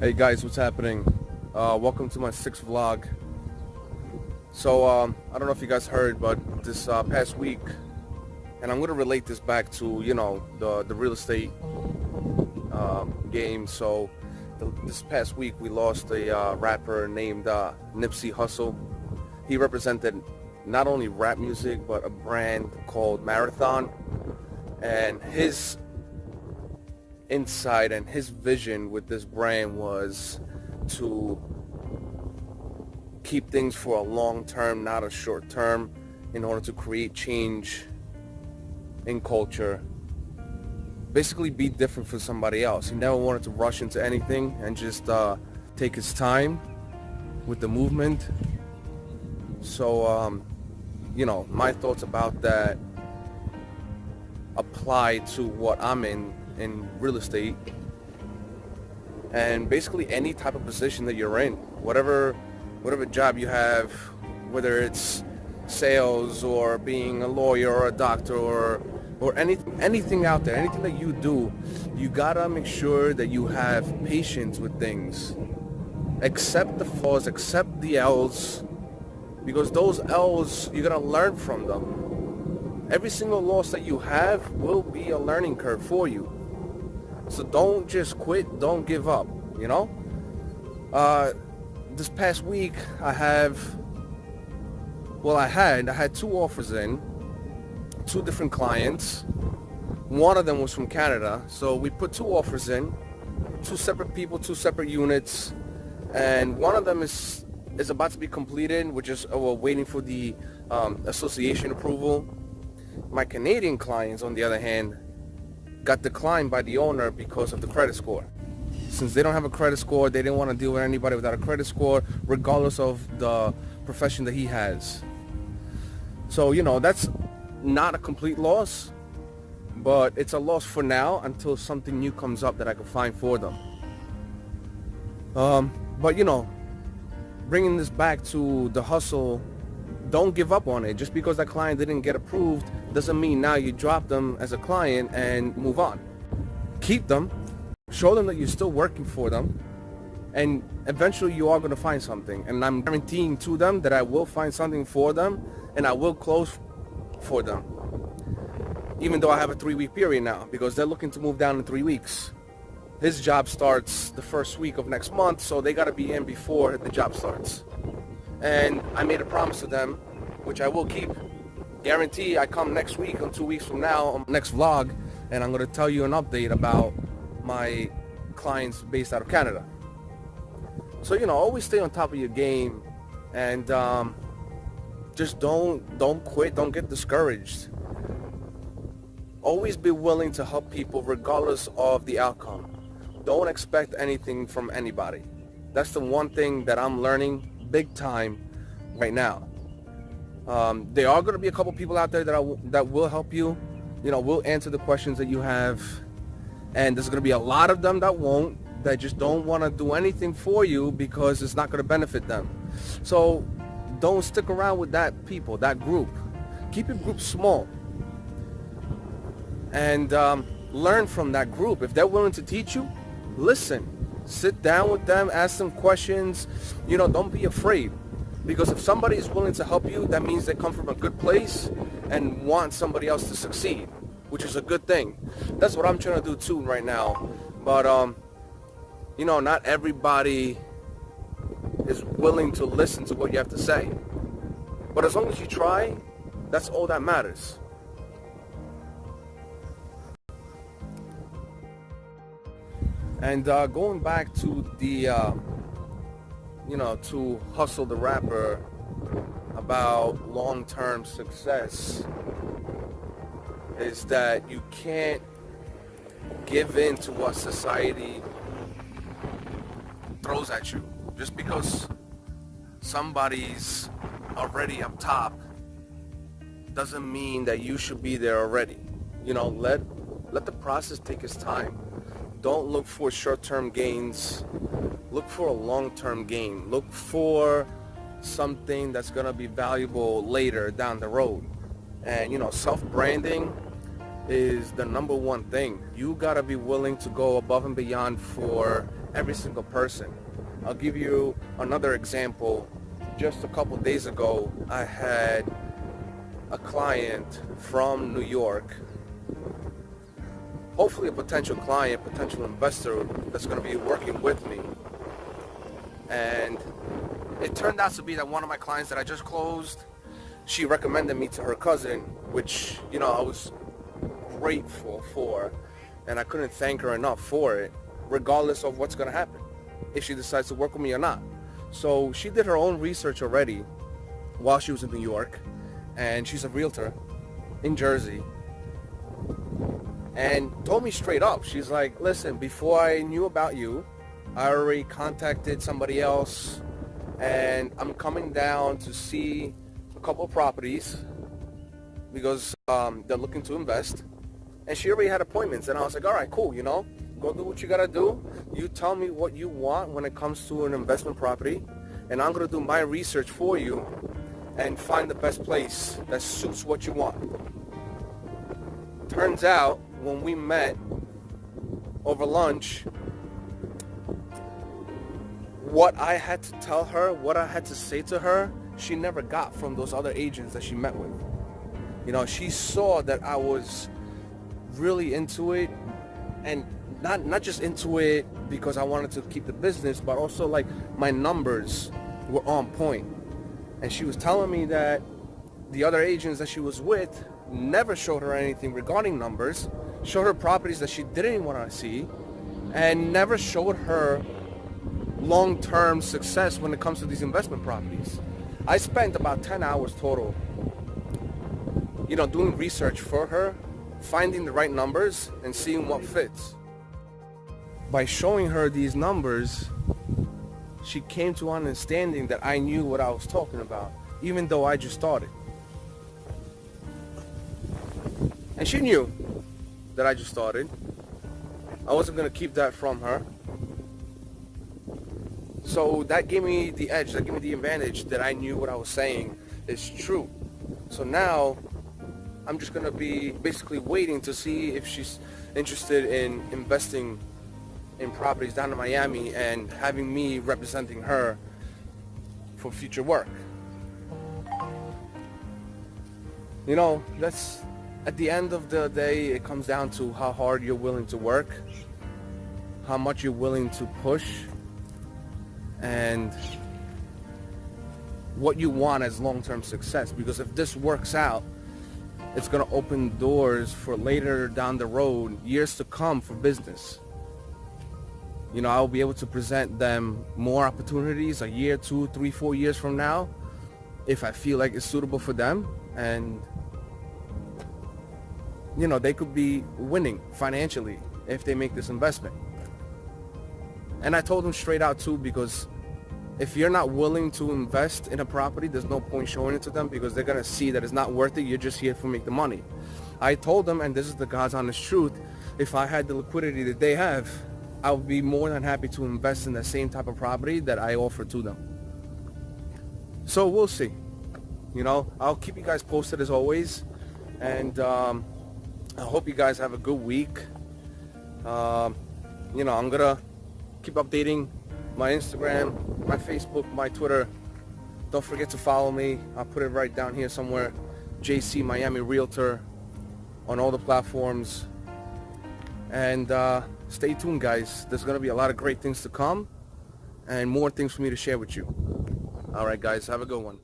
Hey guys, what's happening? Welcome to my sixth vlog. So I don't know if you guys heard, but this past week, and I'm gonna relate this back to the real estate game. So this past week we lost a rapper named Nipsey Hussle. He represented not only rap music but a brand called Marathon, and his insight and his vision with this brand was to keep things for a long term, not a short term, in order to create change in culture. Basically be different for somebody else. He never wanted to rush into anything and just take his time with the movement. So my thoughts about that apply to what I'm in real estate, and basically any type of position that you're in, whatever job you have, whether it's sales or being a lawyer or a doctor or anything out there, anything that you do, you gotta make sure that you have patience with things. Accept the flaws, accept the L's, because those L's, you're gonna learn from them. Every single loss that you have will be a learning curve for you. So don't just quit, don't give up, This past week I had two offers in, two different clients. One of them was from Canada, so we put two offers in, two separate people, two separate units, and one of them is about to be completed, which is we're waiting for the association approval. My Canadian clients, on the other hand, got declined by the owner because of the credit score. Since they don't have a credit score, they didn't want to deal with anybody without a credit score, regardless of the profession that he has. So, that's not a complete loss, but it's a loss for now until something new comes up that I can find for them. But, bringing this back to the hustle, don't give up on it. Just because that client didn't get approved doesn't mean now you drop them as a client and move on. Keep them, show them that you're still working for them, and eventually you are going to find something. And I'm guaranteeing to them that I will find something for them and I will close for them. Even though I have a 3-week period now, because they're looking to move down in 3 weeks. His job starts the first week of next month, so they got to be in before the job starts. And I made a promise to them, which I will keep. Guarantee I come next week or 2 weeks from now on next vlog, and I'm going to tell you an update about my clients based out of Canada. So, always stay on top of your game, and just don't quit, don't get discouraged. Always be willing to help people regardless of the outcome. Don't expect anything from anybody. That's the one thing that I'm learning big time right now. There are going to be a couple people out there that will help you, will answer the questions that you have, and there's going to be a lot of them that won't, that just don't want to do anything for you because it's not going to benefit them. So don't stick around with that group. Keep your group small and learn from that group. If they're willing to teach you, listen, sit down with them, ask them questions. Don't be afraid, because if somebody is willing to help you, that means they come from a good place and want somebody else to succeed, which is a good thing. That's what I'm trying to do too right now. But not everybody is willing to listen to what you have to say. But as long as you try, that's all that matters. And going back to the, to Hustle the rapper about long-term success, is that you can't give in to what society throws at you. Just because somebody's already up top doesn't mean that you should be there already. Let the process take its time. Don't look for short-term gains. Look for a long-term gain. Look for something that's going to be valuable later down the road. And, self-branding is the number one thing. You got to be willing to go above and beyond for every single person. I'll give you another example. Just a couple days ago, I had a client from New York, hopefully a potential client, potential investor that's going to be working with me. And it turned out to be that one of my clients that I just closed, she recommended me to her cousin, which, I was grateful for, and I couldn't thank her enough for it, regardless of what's going to happen, if she decides to work with me or not. So she did her own research already while she was in New York, and she's a realtor in Jersey, and told me straight up, she's like, listen, before I knew about you, I already contacted somebody else, and I'm coming down to see a couple of properties because they're looking to invest. And she already had appointments, and I was like, all right, cool, go do what you gotta do. You tell me what you want when it comes to an investment property, and I'm gonna do my research for you and find the best place that suits what you want. Turns out, when we met over lunch, what I had to tell her, what I had to say to her, she never got from those other agents that she met with. She saw that I was really into it, and not just into it because I wanted to keep the business, but also like my numbers were on point. And she was telling me that the other agents that she was with never showed her anything regarding numbers, showed her properties that she didn't want to see, and never showed her long-term success when it comes to these investment properties. I spent about 10 hours total, doing research for her, finding the right numbers and seeing what fits. By showing her these numbers, she came to understanding that I knew what I was talking about, even though I just started. And she knew that I just started. I wasn't going to keep that from her. So that gave me the edge, that gave me the advantage that I knew what I was saying is true. So now I'm just going to be basically waiting to see if she's interested in investing in properties down in Miami and having me representing her for future work. That's, at the end of the day, it comes down to how hard you're willing to work, how much you're willing to push, and what you want as long-term success. Because if this works out, it's going to open doors for later down the road, years to come, for business. I'll be able to present them more opportunities a year, 2, 3, 4 years from now, if I feel like it's suitable for them. And they could be winning financially if they make this investment. And I told them straight out too, because if you're not willing to invest in a property, there's no point showing it to them, because they're going to see that it's not worth it. You're just here to make the money. I told them, and this is the God's honest truth, if I had the liquidity that they have, I would be more than happy to invest in the same type of property that I offer to them. So we'll see. I'll keep you guys posted as always. And I hope you guys have a good week. I'm going to keep updating my Instagram, my Facebook, my Twitter. Don't forget to follow me. I'll put it right down here somewhere. JC Miami Realtor on all the platforms. And stay tuned, guys. There's going to be a lot of great things to come and more things for me to share with you. All right, guys. Have a good one.